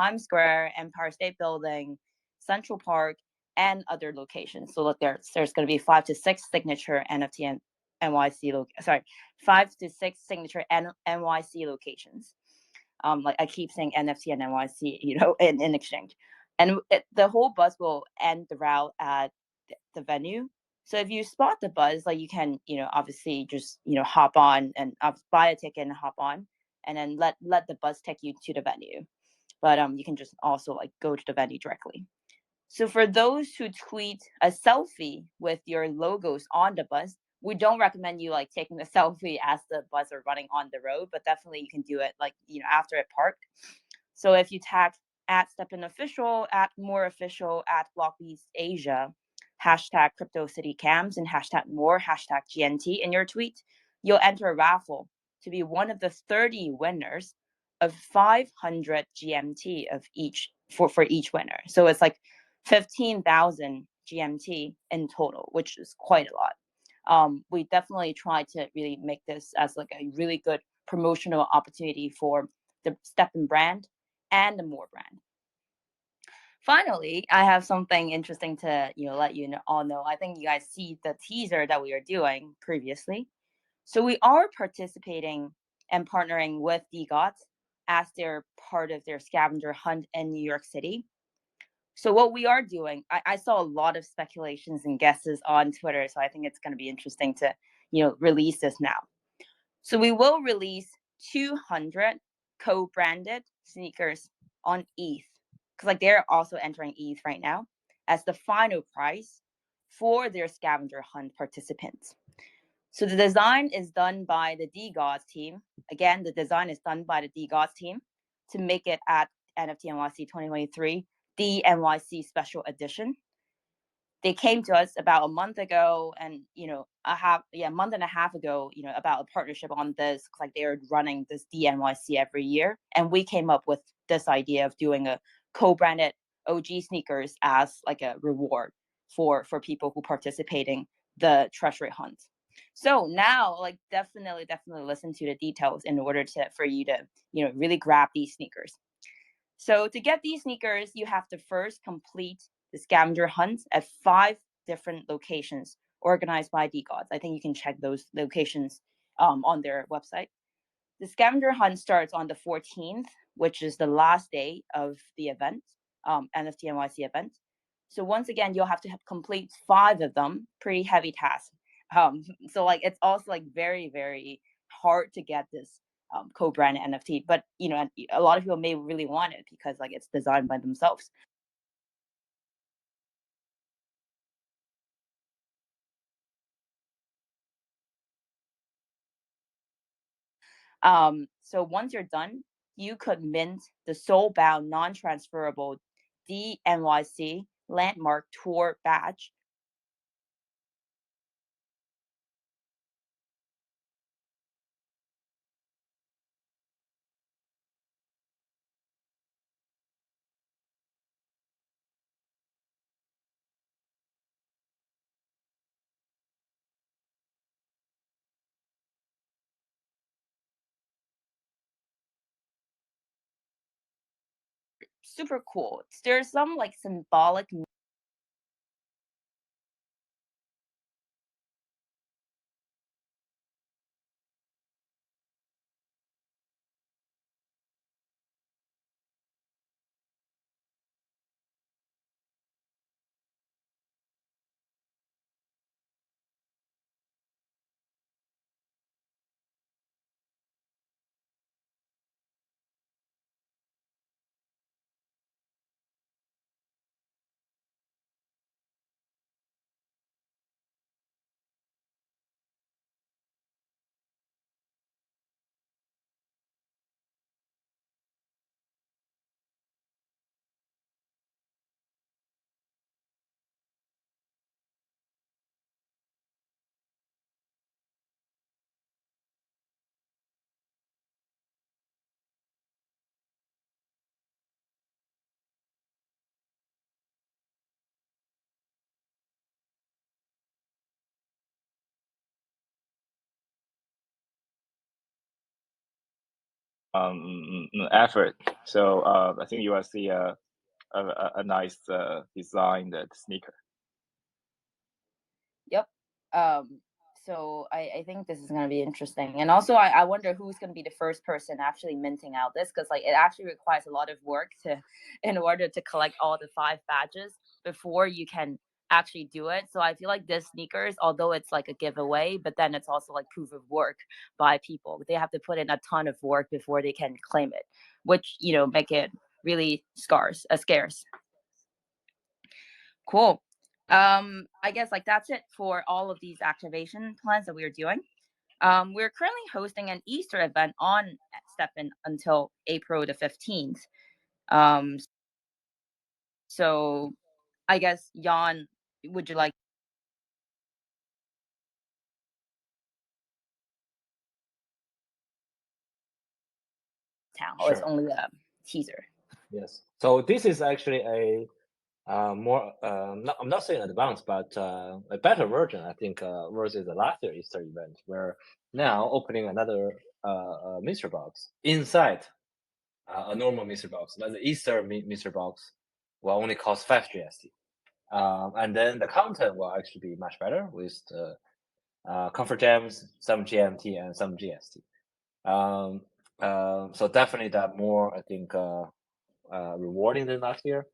Times Square, Empire State Building, Central Park, and other locations. So look, there's going to be 5 to 6 signature NFT and NYC 5 to 6 signature NYC locations. Like I keep saying NFT and NYC, in exchange. And the whole buzz will end the route at the venue. So if you spot the buzz, like you can, obviously just, hop on and buy a ticket and hop on, and then let the buzz take you to the venue. But you can just also like go to the venue directly. So for those who tweet a selfie with your logos on the bus, we don't recommend you like taking the selfie as the bus are running on the road, but definitely you can do it like, after it parked. So if you tag at STEPN official, at more official, at Blockbeats Asia, hashtag crypto city cams, and hashtag more, hashtag GNT in your tweet, you'll enter a raffle to be one of the 30 winners of 500 GMT of each for each winner. So it's like 15,000 GMT in total, which is quite a lot. We definitely try to really make this as like a really good promotional opportunity for the STEPN brand and the More brand. Finally, I have something interesting to let you all know. I think you guys see the teaser that we are doing previously. So we are participating and partnering with DGOTS as they're part of their scavenger hunt in New York City. So what we are doing, I saw a lot of speculations and guesses on Twitter, so I think it's going to be interesting to release this now. So we will release 200 co-branded sneakers on ETH, because like they're also entering ETH right now as the final prize for their scavenger hunt participants. So the design is done by the DGOTS team. Again, the design is done by the DGOTS team to make it at NFT NYC 2023, the NYC Special Edition. They came to us about a month ago, and a month and a half ago, about a partnership on this. Like they're running this DNYC every year, and we came up with this idea of doing a co-branded OG sneakers as like a reward for people who participating the treasury hunt. So now, like definitely listen to the details in order for you to really grab these sneakers. So to get these sneakers, you have to first complete the scavenger hunt at 5 different locations organized by DGOTS. I think you can check those locations on their website. The scavenger hunt starts on the 14th, which is the last day of the event, NFT NYC event. So once again, you'll have to complete 5 of them. Pretty heavy task. So like it's also like very, very hard to get this co-branded NFT, but a lot of people may really want it because like it's designed by themselves. So once you're done, you could mint the soul-bound, non-transferable DNYC landmark tour badge. Super cool. There's some like symbolic effort. So I think you will see a nice designed sneaker. Yep. So I think this is going to be interesting. And also, I wonder who's going to be the first person actually minting out this, because like it actually requires a lot of work in order to collect all the 5 badges before you can actually do it. So I feel like this sneakers, although it's like a giveaway, but then it's also like proof of work by people. They have to put in a ton of work before they can claim it, which, you know, make it really scarce. Cool. I guess like that's it for all of these activation plans that we are doing. We're currently hosting an Easter event on STEPN until April the 15th. So I guess Jan, would you like town, or it's Sure. only a teaser? Yes. So this is actually a more I'm not saying advanced, but a better version, I think, versus the last year Easter event. We're now opening another mystery box inside a normal mystery box. Like the Easter mystery box will only cost 5 GST, and then the content will actually be much better with the comfort gems, some GMT, and some GST. So definitely that more, I think, rewarding than last year.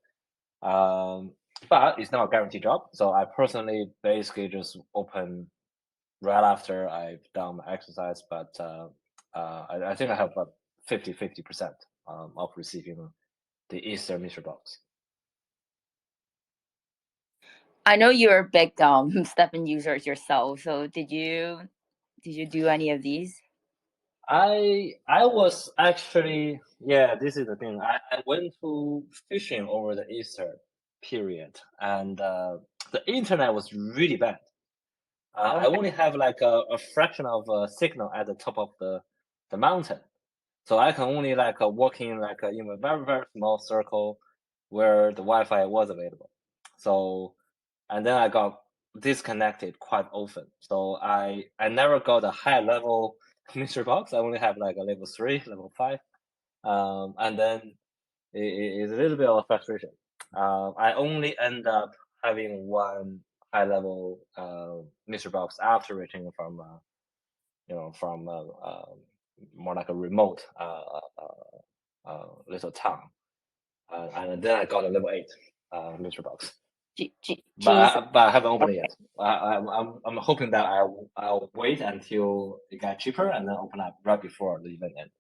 But it's not a guaranteed job. So I personally basically just open right after I've done my exercise. But I think I have about 50% of receiving the Easter mystery box. I know you're a big STEPN user yourself. So did you do any of these? I was actually, yeah, this is the thing. I went to fishing over the Easter period, and the internet was really bad. I only have like a fraction of a signal at the top of the mountain, so I can only like walk in like in a very very small circle where the Wi-Fi was available. So, and then I got disconnected quite often. So I never got a high level mystery box. I only have like a level 3, level 5, and then it's a little bit of a frustration. I only end up having one high level mystery box after returning from more like a remote little town, and then I got a level 8 mystery box. But I haven't opened it yet. I'm hoping that I'll wait until it gets cheaper and then open up right before the event ends.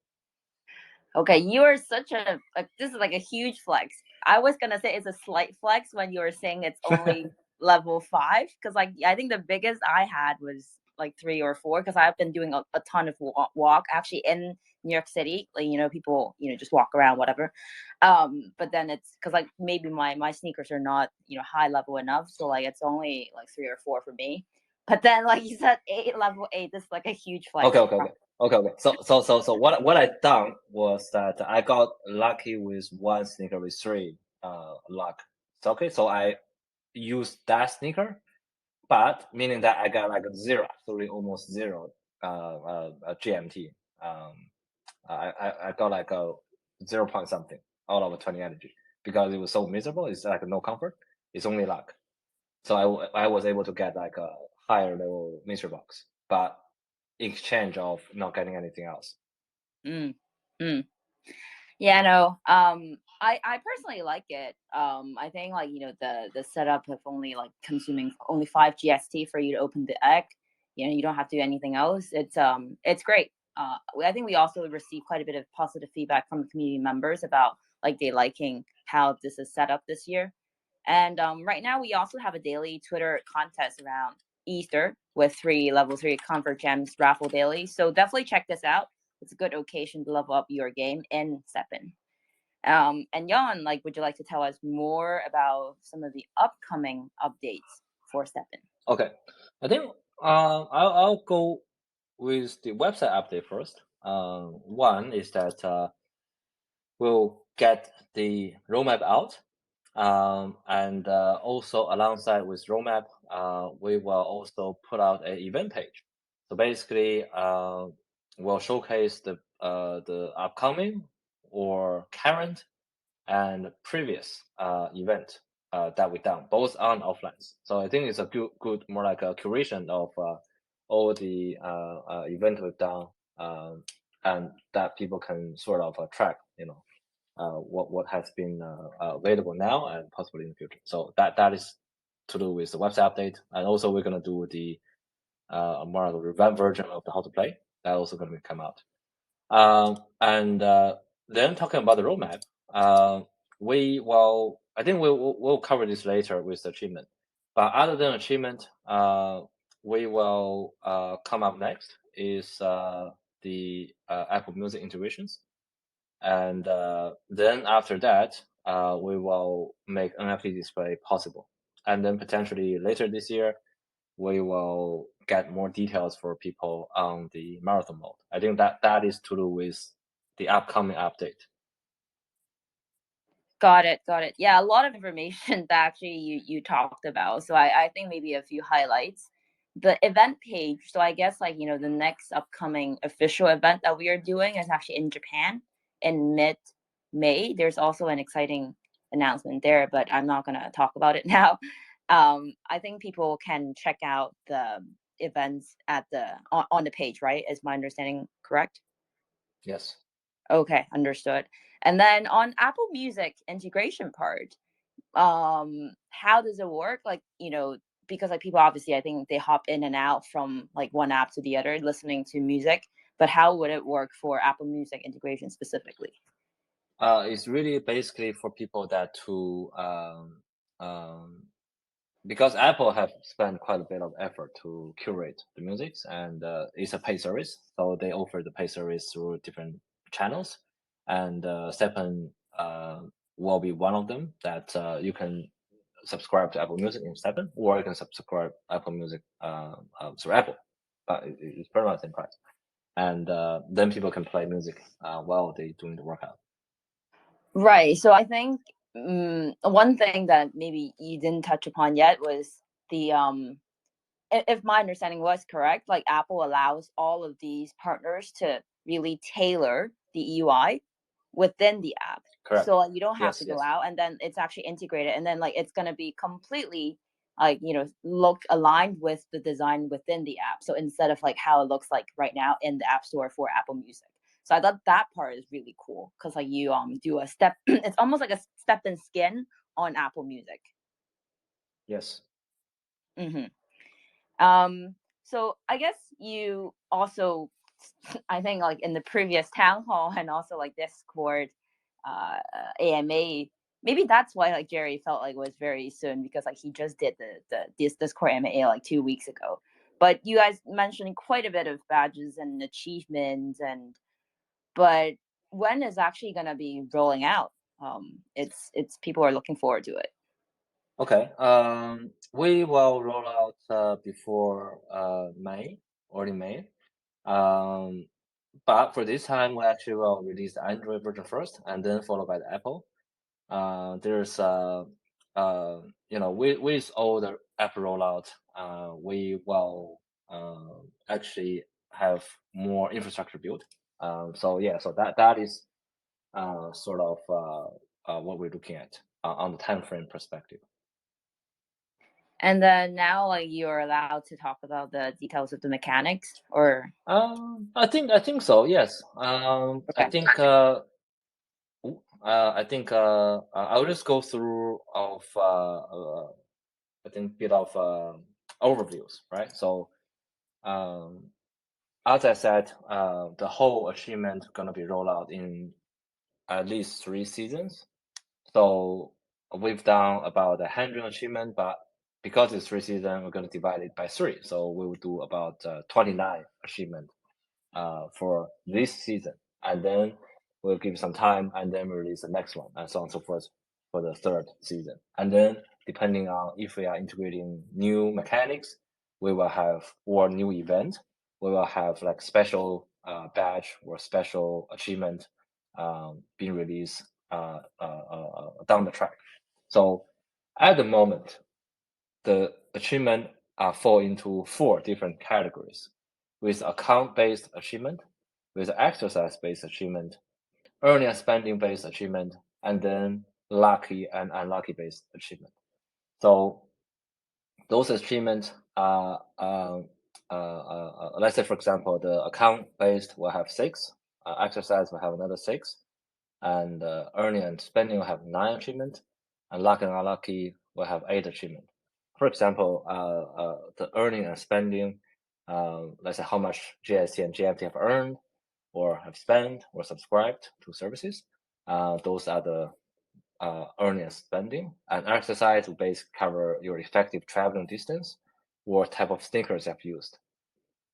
Okay, you are such a this is like a huge flex. I was gonna say it's a slight flex when you were saying it's only level 5, because like I think the biggest I had was like 3 or 4, because I've been doing a ton of walk actually in New York City. Like, you know, people, you know, just walk around, whatever. But then it's because like maybe my sneakers are not, you know, high level enough, so like it's only like 3 or 4 for me. But then like you said, level 8 is like a huge flex. Okay. So what I done was that I got lucky with one sneaker with 3 luck. So okay, so I used that sneaker, but meaning that I got like absolutely almost 0 GMT. I got like a 0 point something out of 20 energy because it was so miserable. It's like no comfort. It's only luck. So I was able to get like a higher level mystery box, but in exchange of not getting anything else. Yeah, no. I personally like it. I think like, you know, the setup of only like consuming only 5 GST for you to open the egg. You know, you don't have to do anything else. It's great. I think we also received quite a bit of positive feedback from community members about like they liking how this is set up this year. And right now we also have a daily Twitter contest around Easter with 3 level 3 comfort gems raffle daily. So definitely check this out. It's a good occasion to level up your game in STEPN. And Jan, like, would you like to tell us more about some of the upcoming updates for STEPN? Okay, I think I'll go with the website update first. One is that we'll get the roadmap out, and also alongside with roadmap, we will also put out an event page. So basically, we'll showcase the the upcoming or current and previous event that we done, both on and offline. So I think it's a good more like a curation of all the event we've done, and that people can sort of track, what has been available now and possibly in the future. So that is to do with the website update, and also we're gonna do the more of a revamped version of the how to play. That also gonna come out. And then talking about the roadmap, I think we'll cover this later with the achievement. But other than achievement, we will come up next is the Apple Music integrations, and then after that, we will make NFT display possible, and then potentially later this year, we will get more details for people on the marathon mode. I think that is to do with the upcoming update. Got it. Yeah, a lot of information that actually you talked about. So I think maybe a few highlights. The event page. So I guess the next upcoming official event that we are doing is actually in Japan in mid-May. There's also an exciting announcement there, but I'm not gonna talk about it now. I think people can check out the events on the page, right? Is my understanding correct? Yes. Okay, understood. And then on Apple Music integration part, how does it work? Because people obviously I think they hop in and out from one app to the other listening to music, but how would it work for Apple Music integration specifically? It's really basically for people because Apple have spent quite a bit of effort to curate the music, and it's a paid service, so they offer the paid service through different channels, and STEPN will be one of them that you can subscribe to Apple Music in STEPN, or you can subscribe Apple Music through Apple, but it's pretty much the same price, and then people can play music while they doing the workout. Right. So I think one thing that maybe you didn't touch upon yet was the if my understanding was correct, Apple allows all of these partners to really tailor the UI within the app. Correct. So you don't have Yes, to go yes. out, and then it's actually integrated, and then it's going to be completely look aligned with the design within the app. So instead of how it looks like right now in the App Store for Apple Music. So I thought that part is really cool because you do a step. It's almost like a step in skin on Apple Music. Yes. Mm-hmm. So I guess you also, I think in the previous town hall and also Discord, AMA, maybe that's why Jerry felt it was very soon because he just did this Discord AMA 2 weeks ago. But you guys mentioned quite a bit of badges and achievements but when is actually gonna be rolling out? It's people are looking forward to it. Okay. We will roll out before May, early May. But for this time, we actually will release the Android version first, and then followed by the Apple. There's with all the app rollout, we will actually have more infrastructure built. So that is sort of what we're looking at on the time frame perspective. And then now, you're allowed to talk about the details of the mechanics, or I think so. Yes. okay. I think I'll just go through of I think bit of overviews, right? So as I said, the whole achievement gonna be rolled out in at least 3 seasons. So we've done about 100 achievement, but because it's 3 seasons, we're gonna divide it by 3. So we will do about 29 achievement for this season, and then we'll give some time, and then we'll release the next one, and so on and so forth for the 3rd season. And then depending on if we are integrating new mechanics, we will have or new event, we will have special badge or special achievement being released down the track. So at the moment, the achievement fall into 4 different categories, with account-based achievement, with exercise-based achievement, earning and spending-based achievement, and then lucky and unlucky-based achievement. So those achievements are, let's say, for example, the account-based will have 6, exercise will have another 6, and earning and spending will have 9 achievement, and lucky and unlucky will have 8 achievement. For example, the earning and spending, let's say how much GIC and GMT have earned, or have spent, or subscribed to services. Those are the earning and spending. And exercise will basically cover your effective traveling distance or type of sneakers you've used.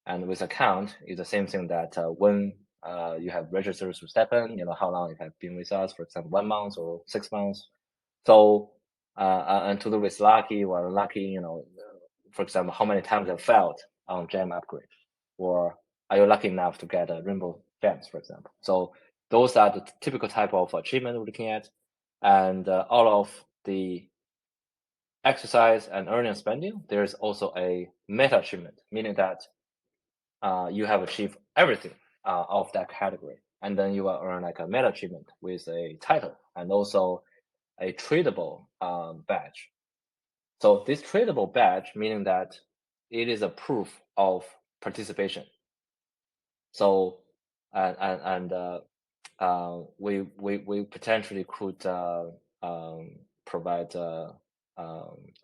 And with account, it's the same thing that when you have registered through STEPN, how long you have been with us, for example, 1 month or 6 months. So, and to do with lucky or unlucky, for example, how many times you have failed on gem upgrade, or are you lucky enough to get a rainbow gems, for example. So those are the typical type of achievement we're looking at. And all of the exercise and earning and spending, there's also a meta achievement, meaning that you have achieved everything of that category. And then you will earn like a meta achievement with a title and also a tradable badge. So this tradable badge, meaning that it is a proof of participation. So we potentially could provide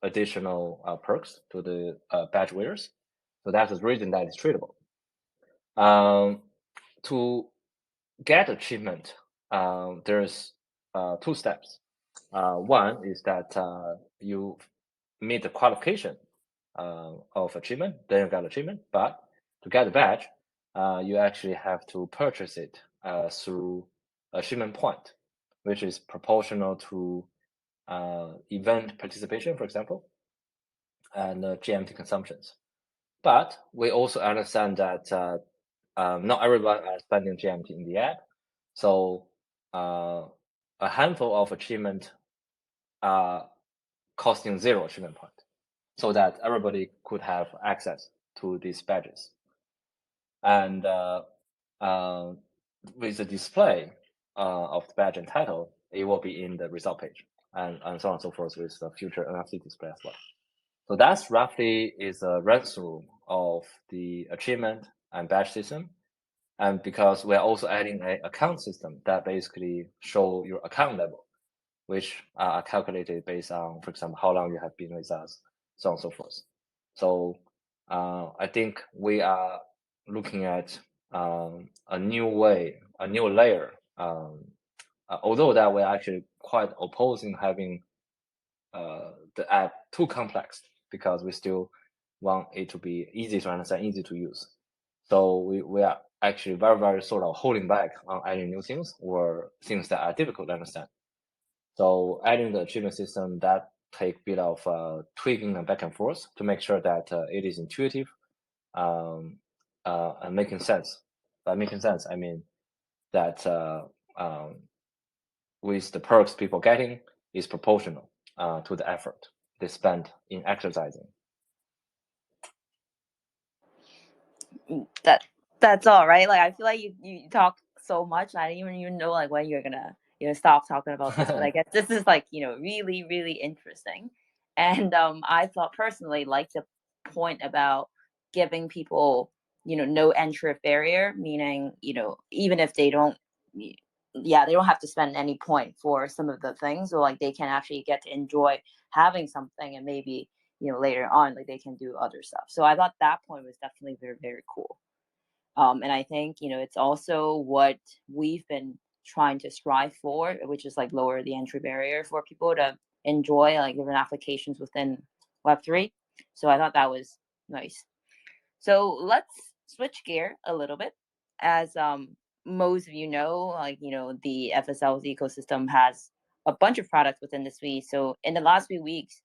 additional perks to the badge wearers. So that's the reason that it's tradable. To get achievement, there's 2 steps. One is that you meet the qualification of achievement, then you got achievement. But to get the badge, you actually have to purchase it through achievement point, which is proportional to event participation, for example, and GMT consumptions. But we also understand that not everyone is spending GMT in the app. So a handful of achievement are costing 0 achievement point, so that everybody could have access to these badges. And with the display of the badge and title, it will be in the result page, and so on and so forth with the future NFT display as well. So that's roughly is a run through of the achievement and badge system. And because we're also adding an account system that basically show your account level, which are calculated based on, for example, how long you have been with us, so on and so forth. So I think we are looking at a new way, a new layer. Although that we're actually quite opposing having the app too complex, because we still want it to be easy to understand, easy to use. So we are actually very, very sort of holding back on adding new things or things that are difficult to understand. So adding the achievement system, that take a bit of tweaking and back and forth to make sure that it is intuitive and making sense. By making sense, I mean that with the perks people getting is proportional to the effort they spend in exercising. That's all, right? Like I feel like you talk so much. I didn't even know like when you're gonna stop talking about this. But I guess this is like really really interesting. And I thought personally like the point about giving people no entry barrier, meaning even if they don't they don't have to spend any point for some of the things, or like they can actually get to enjoy having something, and maybe later on like they can do other stuff. So I thought that point was definitely very very cool. And I think it's also what we've been trying to strive for, which is like lower the entry barrier for people to enjoy like different applications within Web3. So I thought that was nice. So let's switch gear a little bit. As most of you know, like the FSL's ecosystem has a bunch of products within the suite. So in the last few weeks,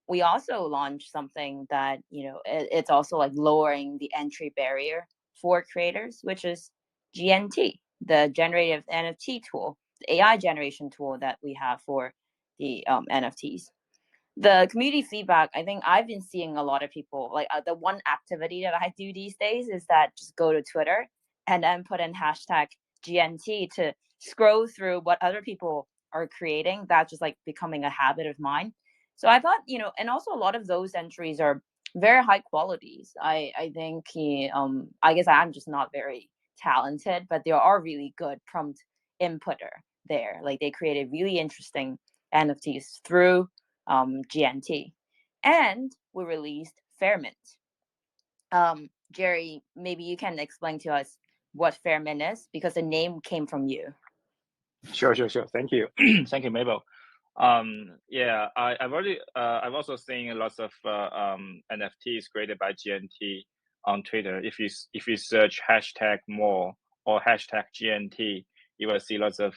we also launched something that it's also like lowering the entry barrier for creators, which is GNT, the generative NFT tool, the AI generation tool that we have for the NFTs. The community feedback, I think I've been seeing a lot of people like the one activity that I do these days is that just go to Twitter and then put in hashtag GNT to scroll through what other people are creating. That's just like becoming a habit of mine. So I thought, and also a lot of those entries are very high qualities. I think I guess I'm just not very talented, but there are really good prompt inputter there. Like they created really interesting NFTs through GNT, and we released Fairmint. Jerry, maybe you can explain to us what Fairmint is, because the name came from you. Sure. Thank you. Thank you, Mabel. Yeah, I've also seen lots of NFTs created by GNT on Twitter. If you search hashtag more or hashtag GNT, you will see lots of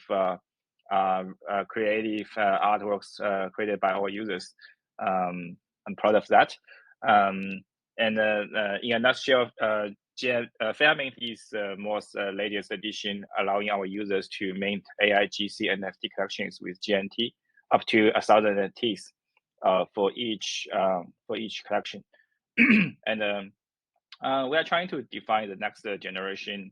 creative artworks created by our users. I'm proud of that. And in a nutshell, Fairmint is the most latest addition, allowing our users to mint AIGC NFT collections with GNT up to 1,000 NFTs for each collection. And we are trying to define the next generation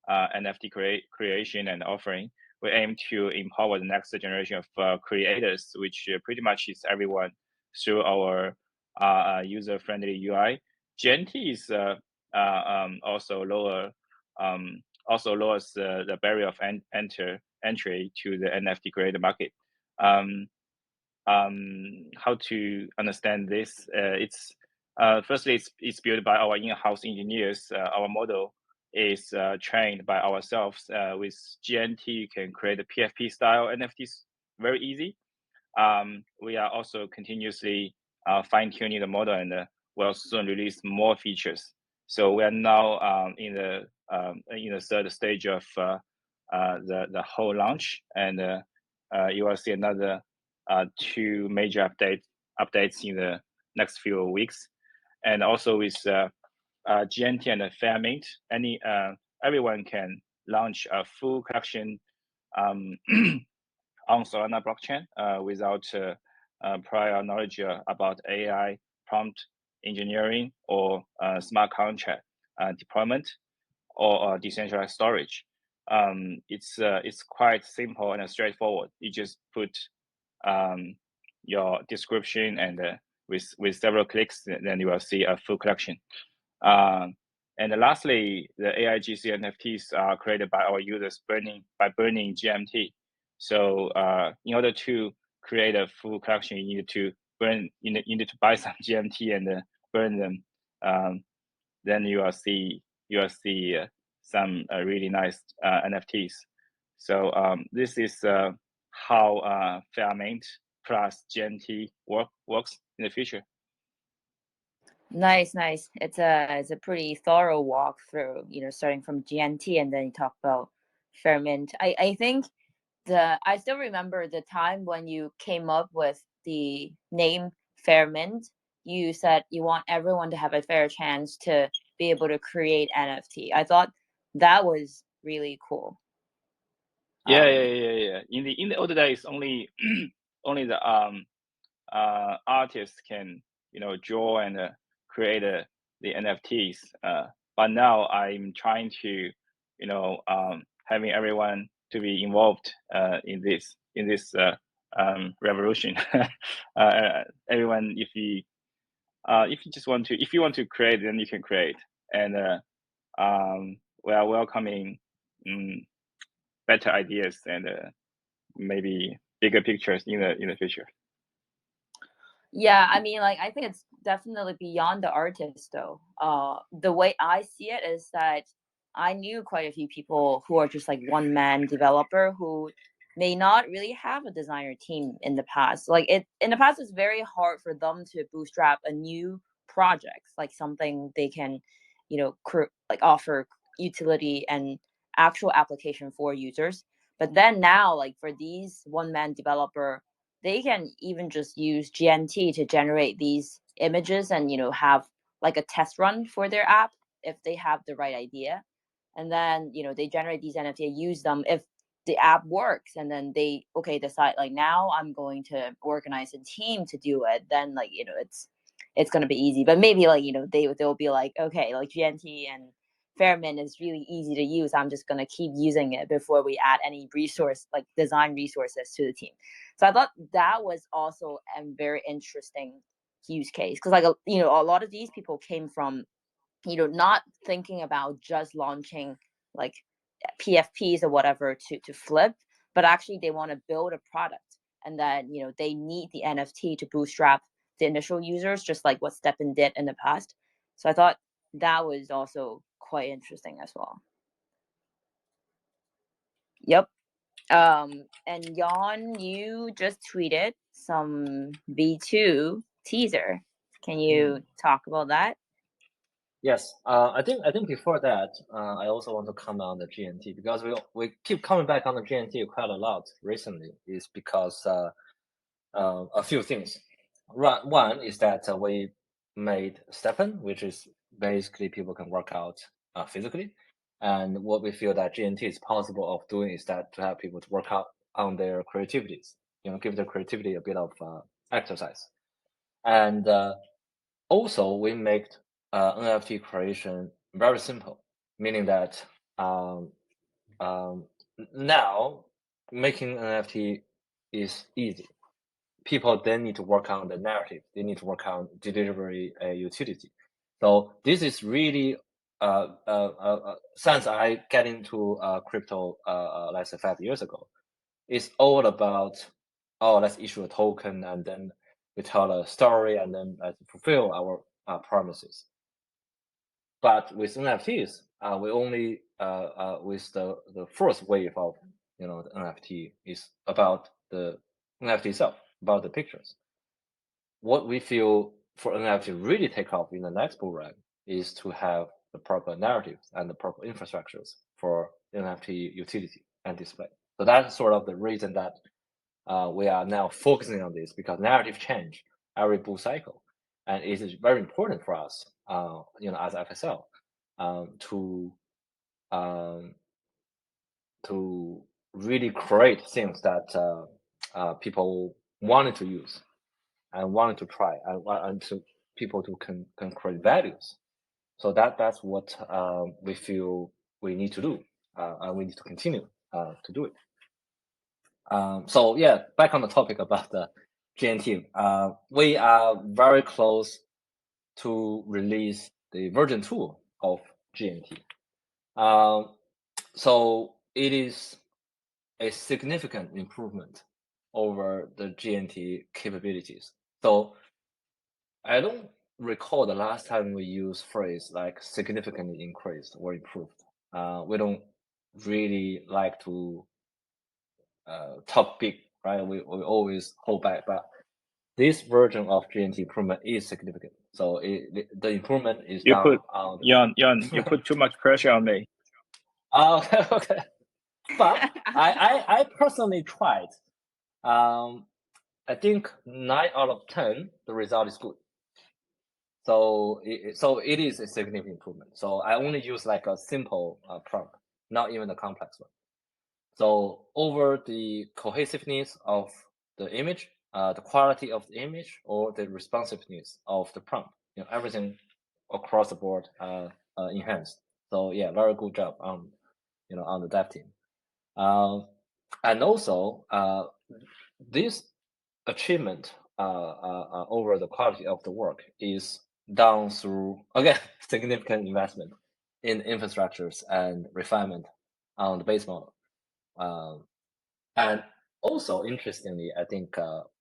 NFT creation and offering. We aim to empower the next generation of creators, which pretty much is everyone, through our user-friendly UI. GNT is also lowers the barrier of entry to the NFT creator market. How to understand this? It's firstly, it's built by our in-house engineers. Our model is trained by ourselves. With GNT, you can create a PFP style NFTs very easy. We are also continuously fine-tuning the model, and we'll soon release more features. So we are now in the third stage of the whole launch, and you will see another 2 major updates in the next few weeks. And also with GNT and Fairmint, everyone can launch a full collection on Solana blockchain without prior knowledge about AI, prompt engineering, or smart contract deployment, or decentralized storage. It's quite simple and straightforward. You just put your description, and with several clicks, then you will see a full collection. And lastly, the AIGC NFTs are created by our users by burning GMT. So in order to create a full collection, you need to buy some GMT and burn them. Then you will see some really nice NFTs. So this is how Fairmint plus GNT works in the future. Nice. It's a pretty thorough walkthrough, starting from GNT, and then you talk about Fairmint. I think I still remember the time when you came up with the name Fairmint. You said you want everyone to have a fair chance to be able to create NFT. I thought that was really cool. Yeah. In the old days, only the artists can draw and create the NFTs. But now I'm trying to having everyone to be involved in this revolution. Everyone, if you want to create, then you can create, and we are welcoming better ideas and maybe bigger pictures in the future. Yeah, I mean, I think it's definitely beyond the artist, though. The way I see it is that I knew quite a few people who are just like one-man developer who may not really have a designer team in the past. In the past, it's very hard for them to bootstrap a new project, like something they can, offer utility and actual application for users. But then now, for these one-man developer, they can even just use GNT to generate these images and have a test run for their app if they have the right idea. And then they generate these NFT, use them if the app works, and then they decide now I'm going to organize a team to do it. Then it's going to be easy. But maybe they'll be okay, GNT and experiment is really easy to use. I'm just gonna keep using it before we add any resource, like design resources to the team. So I thought that was also a very interesting use case, because like a lot of these people came from not thinking about just launching like PFPs or whatever to flip, but actually they want to build a product, and then they need the NFT to bootstrap the initial users, just like what STEPN did in the past. So I thought that was also quite interesting as well. Yep. And Jan, you just tweeted some V2 teaser. Can you talk about that? Yes, I think before that, I also want to comment on the GNT, because we keep coming back on the GNT quite a lot recently. Is because a few things. One is that we made STEPN, which is basically people can work out physically, and what we feel that GNT is possible of doing is that to have people to work out on their creativities, give their creativity a bit of exercise, and also we make NFT creation very simple, meaning that now making NFT is easy. People then need to work on the narrative. They need to work on delivery utility. So this is really since I get into crypto, let's say 5 years ago, it's all about, let's issue a token and then we tell a story and then fulfill our promises. But with NFTs, we only with the first wave of the NFT is about the NFT itself, about the pictures. What we feel for NFT to really take off in the next bull run is to have the proper narratives and the proper infrastructures for NFT utility and display. So that's sort of the reason that we are now focusing on this, because narrative change every bull cycle, and it is very important for us, as FSL, to really create things that people wanted to use and wanted to try, and to people to can create values. So that's what we feel we need to do, and we need to continue to do it. So yeah, back on the topic about the GNT, we are very close to release the version 2 of GNT. So it is a significant improvement over the GNT capabilities. So I don't recall the last time we used phrase like significantly increased or improved. We don't really like to talk big, right? We always hold back, but this version of GNT improvement is significant. So the improvement is You down put on Jan, you put too much pressure on me. Okay, okay. But I personally tried. I think 9 out of 10, the result is good. So it is a significant improvement. So I only use like a simple prompt, not even the complex one. So over the cohesiveness of the image, the quality of the image, or the responsiveness of the prompt, everything across the board enhanced. So yeah, very good job on the dev team. And also this achievement over the quality of the work is done through, again, significant investment in infrastructures and refinement on the base model. And also, interestingly, I think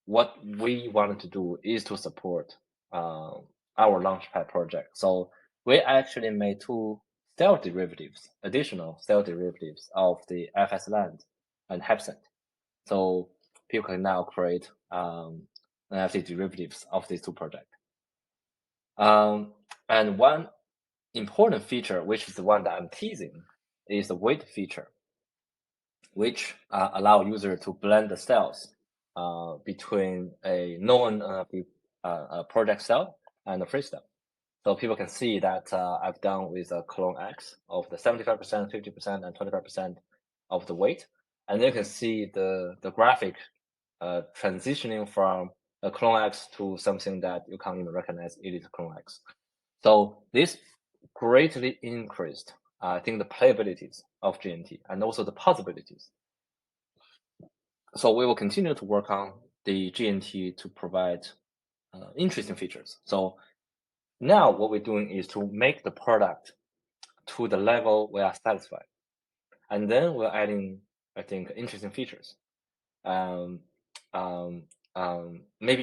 what we wanted to do is to support our Launchpad project. So we actually made 2 stealth derivatives, additional stealth derivatives of the FS Land and Hepcent. So people can now create NFT derivatives of these 2 projects. And one important feature, which is the one that I'm teasing, is the weight feature, which allow user to blend the styles between a known project style and a freestyle. So people can see that I've done with a clone X of the 75%, 50%, and 25% of the weight. And you can see the graphic transitioning from a clone X to something that you can't even recognize it is a clone X. So this greatly increased I think the playabilities of GNT and also the possibilities. So we will continue to work on the GNT to provide interesting features. So now what we're doing is to make the product to the level we are satisfied. And then we're adding, I think, interesting features. Maybe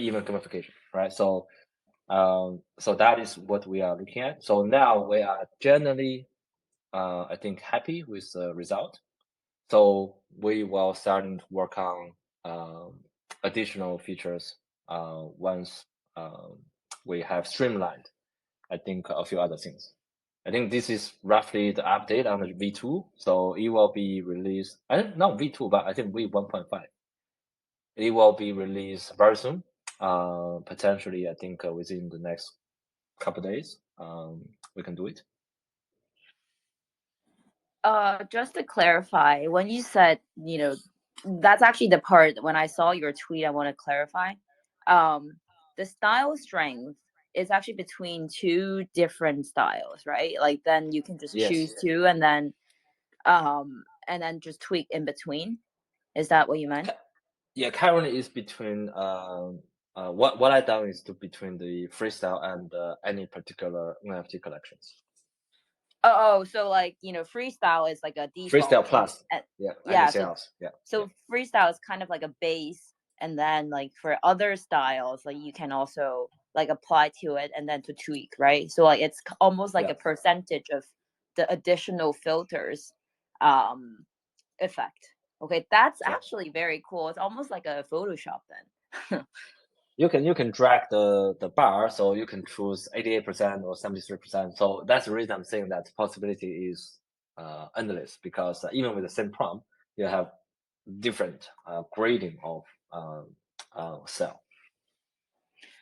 even gamification, right? So that is what we are looking at. So now we are generally, I think, happy with the result. So we will starting to work on additional features once we have streamlined, I think, a few other things. I think this is roughly the update on the V2. So it will be released, not V2, but I think V1.5. It will be released very soon. Potentially, I think within the next couple of days, we can do it. Just to clarify, when you said, that's actually the part when I saw your tweet, I want to clarify. The style strength is actually between two different styles, right? Like then you can just Yes. choose two and then just tweak in between. Is that what you meant? Yeah, currently is between what I've done is to between the freestyle and any particular NFT collections. Oh, so like freestyle is like a default. Freestyle plus, yeah. Anything else, yeah. So freestyle is kind of like a base, and then like for other styles, like you can also like apply to it and then to tweak, right? So like it's almost like a percentage of the additional filters effect. Okay, that's actually very cool. It's almost like a Photoshop then. You can drag the bar, so you can choose 88% or 73%. So that's the reason I'm saying that possibility is endless, because even with the same prompt, you have different grading of cell.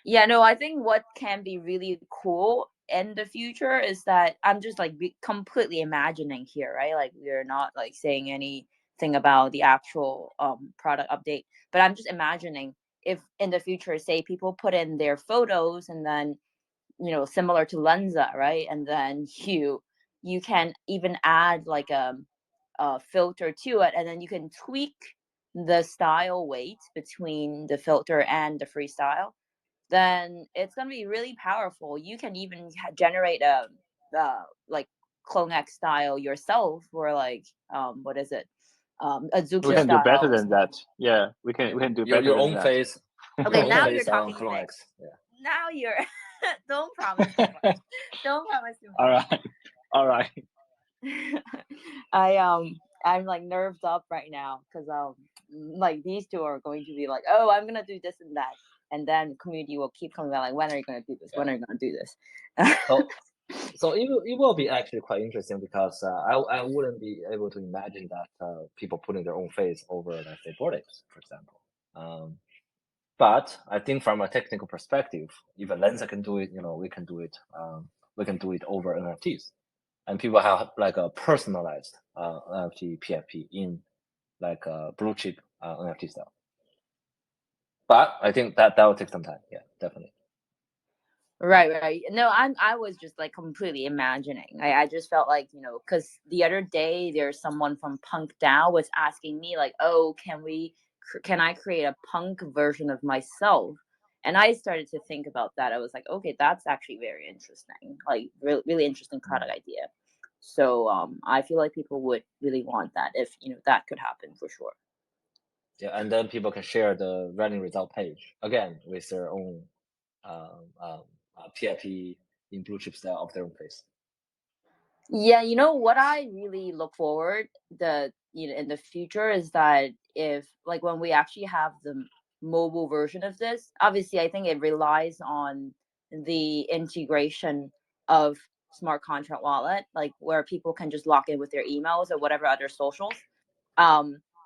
Yeah, no, I think what can be really cool in the future is that I'm just like completely imagining here, right? Like we're not like saying anything about the actual product update, but I'm just imagining if in the future, say people put in their photos and then similar to Lensa, right? And then you can even add like a filter to it, and then you can tweak the style weight between the filter and the freestyle. Then it's gonna be really powerful. You can even generate a like Clone X style yourself, or like what is it? Azuki We can style. do better than that. Yeah, we can do better Your than own that. face. Okay, now you're face on talking. Clone X. Yeah. Now you're don't promise too much. Don't promise too much. All right. I'm like nerved up right now because like these two are going to be like, oh, I'm gonna do this and that, and then community will keep coming back like, when are you gonna do this? When are you gonna do this? So it will be actually quite interesting, because I wouldn't be able to imagine that people putting their own face over, let's say, board apes, for example. But I think from a technical perspective, even Lensa can do it. We can do it. We can do it over NFTs, and people have like a personalized NFT PFP in like a blue chip NFT style. But I think that will take some time. Yeah, definitely. Right. No, I was just like completely imagining. I just felt like, because the other day there's someone from Punk DAO was asking me like, oh, can I create a punk version of myself? And I started to think about that. I was like, okay, that's actually very interesting, like really interesting product idea. So I feel like people would really want that if that could happen for sure. Yeah, and then people can share the running result page again with their own PIP in blue chip style of their own face. Yeah, what I really look forward in the future is that if like when we actually have the mobile version of this, obviously I think it relies on the integration of smart contract wallet, like where people can just log in with their emails or whatever other socials.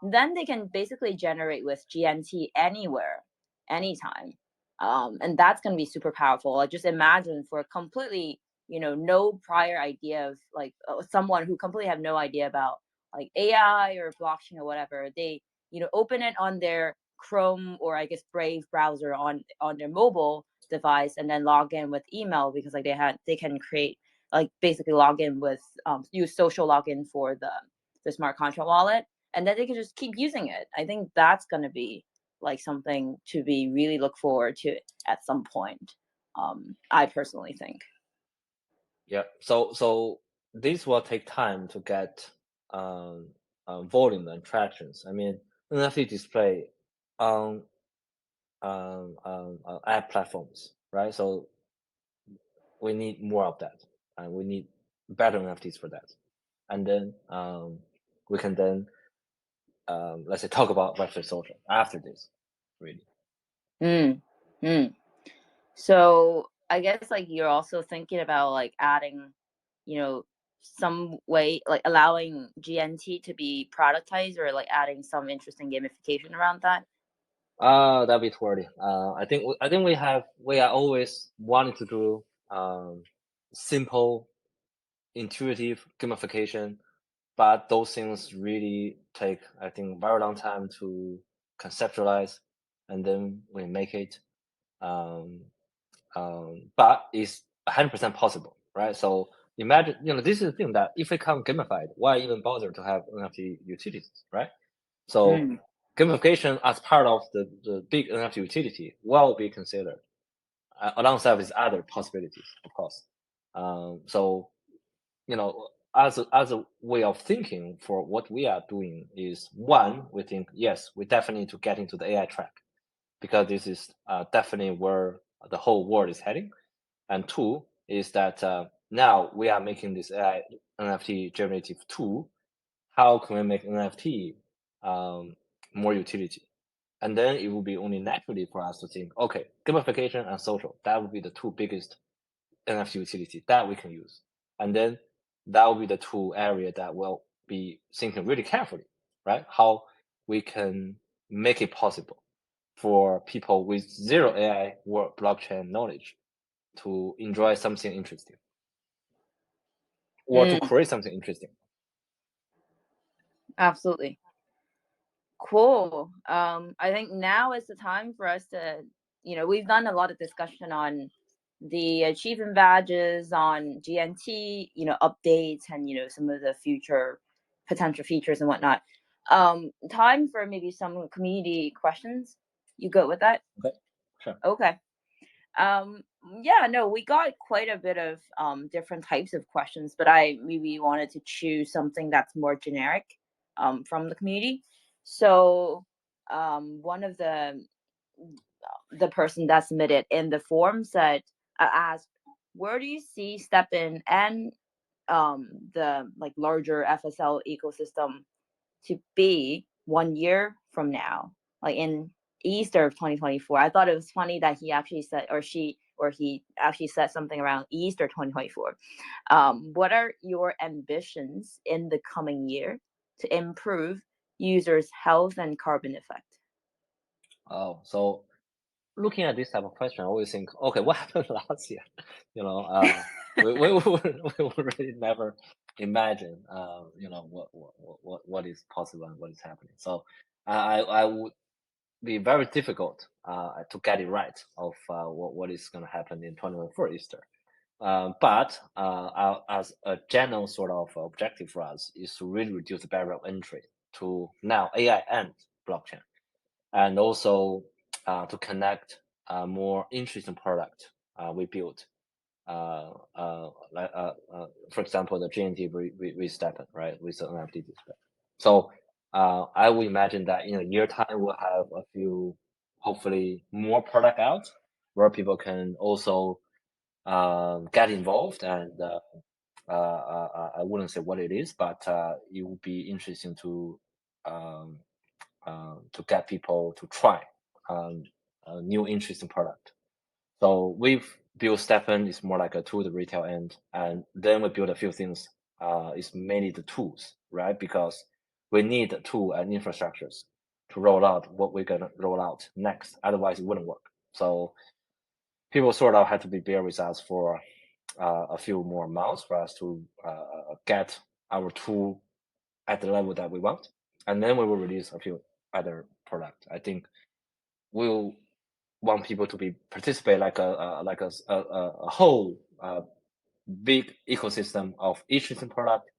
Then they can basically generate with GNT anywhere, anytime. And that's going to be super powerful. Like just imagine for completely no prior idea of like someone who completely have no idea about like AI or blockchain or whatever, they open it on their Chrome or I guess Brave browser on their mobile device and then log in with email, because like they can create like basically log in with use social login for the smart contract wallet, and then they can just keep using it. I think that's going to be like something to be really look forward to at some point. I personally think. Yeah. So this will take time to get volume and tractions. I mean, NFT display on app platforms, right? So we need more of that, and we need better NFTs for that. And then we can then let's say talk about Web3 social after this, really. So I guess like you're also thinking about like adding, some way like allowing GNT to be productized, or like adding some interesting gamification around that. That'd be too early. I think we are always wanting to do simple, intuitive gamification, but those things really take, I think, very long time to conceptualize, and then we make it. But it's 100% possible, right? So imagine, this is the thing, that if it can't gamified, why even bother to have NFT utilities, right? So gamification as part of the big NFT utility will be considered alongside with other possibilities, of course. So, as a way of thinking for what we are doing is, one, we think, yes, we definitely need to get into the AI track, because this is definitely where the whole world is heading. And two is that now we are making this AI NFT generative tool. How can we make NFT more utility? And then it will be only naturally for us to think, okay, gamification and social, that would be the two biggest NFT utility that we can use. And then that will be the two area that will be thinking really carefully, right? How we can make it possible for people with zero AI or blockchain knowledge to enjoy something interesting, or to create something interesting. Absolutely. Cool. I think now is the time for us to, we've done a lot of discussion on the achievement badges, on GNT, updates, and some of the future potential features and whatnot. Time for maybe some community questions. You good with that? Okay, sure. Okay. Yeah, no, we got quite a bit of different types of questions, but I maybe wanted to choose something that's more generic from the community. So one of the person that submitted in the form said, asked, where do you see STEPN and the like larger FSL ecosystem to be 1 year from now, like in Easter of 2024? I thought it was funny that he actually said, he actually said something around Easter 2024. What are your ambitions in the coming year to improve users' health and carbon effect? Oh, so looking at this type of question, I always think, okay, what happened last year? We really never imagine, what is possible and what is happening. So I would be very difficult to get it right of what is going to happen in 2024 Easter. But as a general sort of objective for us is to really reduce the barrier of entry to now AI and blockchain, and also to connect more interesting product we built. For example, the GNT with STEPN, right, with the NFT display. So I would imagine that in a year time we'll have a few, hopefully more product out where people can also get involved, and I wouldn't say what it is, but it would be interesting to get people to try a new interesting product. So we've built STEPN is more like a tool to retail end, and then we build a few things. It's mainly the tools, right? Because we need the tool and infrastructures to roll out what we're gonna roll out next. Otherwise, it wouldn't work. So people sort of had to be bear with us for a few more months for us to get our tool at the level that we want, and then we will release a few other product. I think we'll want people to be participate like a whole big ecosystem of interesting product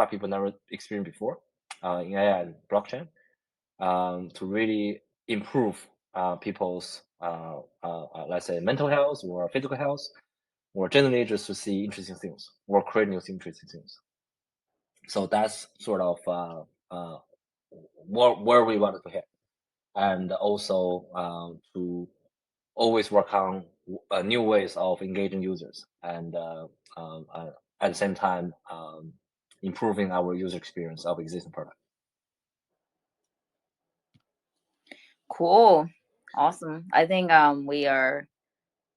people never experienced before in AI and blockchain, to really improve people's let's say mental health or physical health, or generally just to see interesting things or create new interesting things. So that's sort of where we wanted to hit, and also to always work on new ways of engaging users, and at the same time improving our user experience of existing product. Cool. Awesome. I think we are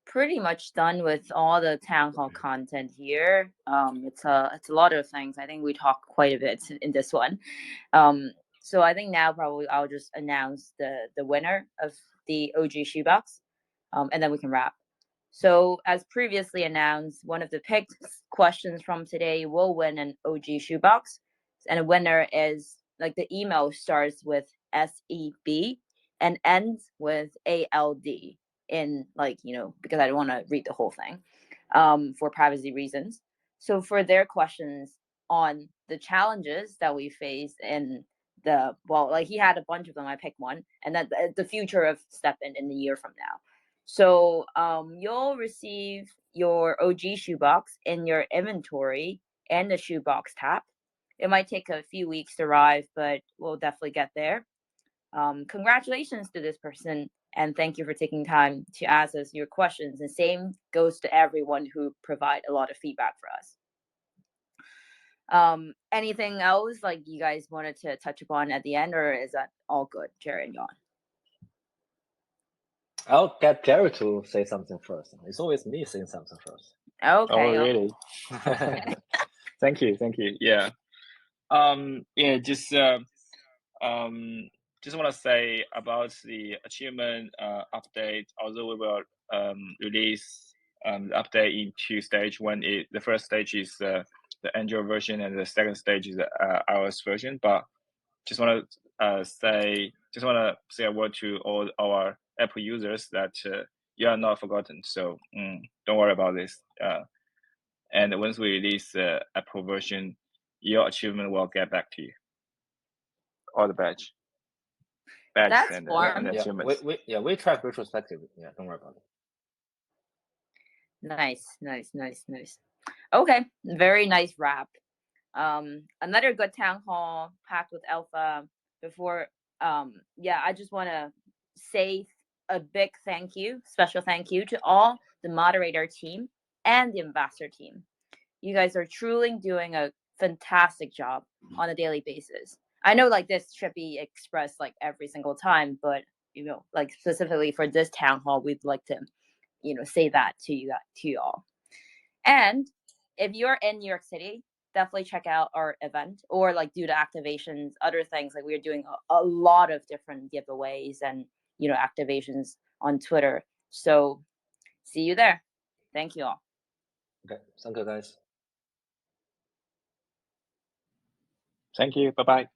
pretty much done with all the town hall content here. It's a lot of things. I think we talked quite a bit in this one. So I think now probably I'll just announce the winner of the OG shoebox, and then we can wrap. So as previously announced, one of the picked questions from today will win an OG shoebox, and the winner is, like, the email starts with SEB and ends with ALD, in, like, because I don't want to read the whole thing for privacy reasons. So for their questions on the challenges that we face in the, well, like, he had a bunch of them, I picked one, and then the future of STEPN in the year from now. So you'll receive your OG shoebox in your inventory and the shoebox tab. It might take a few weeks to arrive, but we'll definitely get there. Congratulations to this person, and thank you for taking time to ask us your questions. And same goes to everyone who provide a lot of feedback for us. Anything else like you guys wanted to touch upon at the end, or is that all good, Jerry and John? I'll get Jerry to say something first. It's always me saying something first. Okay. Oh, really? Thank you. Yeah. Yeah. Just want to say about the achievement update. Although we will release the update in two stages. The first stage is the Android version, and the second stage is the iOS version. But just want to say a word to all our Apple users that you are not forgotten. So don't worry about this. And once we release the Apple version, your achievement will get back to you. All the badges and achievements. We track retrospectively. Yeah, don't worry about it. Nice. Okay, very nice wrap. Another good town hall packed with alpha. Before, I just want to say a big special thank you to all the moderator team and the ambassador team. You guys are truly doing a fantastic job on a daily basis. I know, like, this should be expressed like every single time, but like, specifically for this town hall, we'd like to say that to you all. And if you're in New York City, definitely check out our event, or like do the activations, other things. Like, we're doing a lot of different giveaways and activations on Twitter. So see you there. Thank you all. Okay, thank you guys. Thank you. Bye-bye.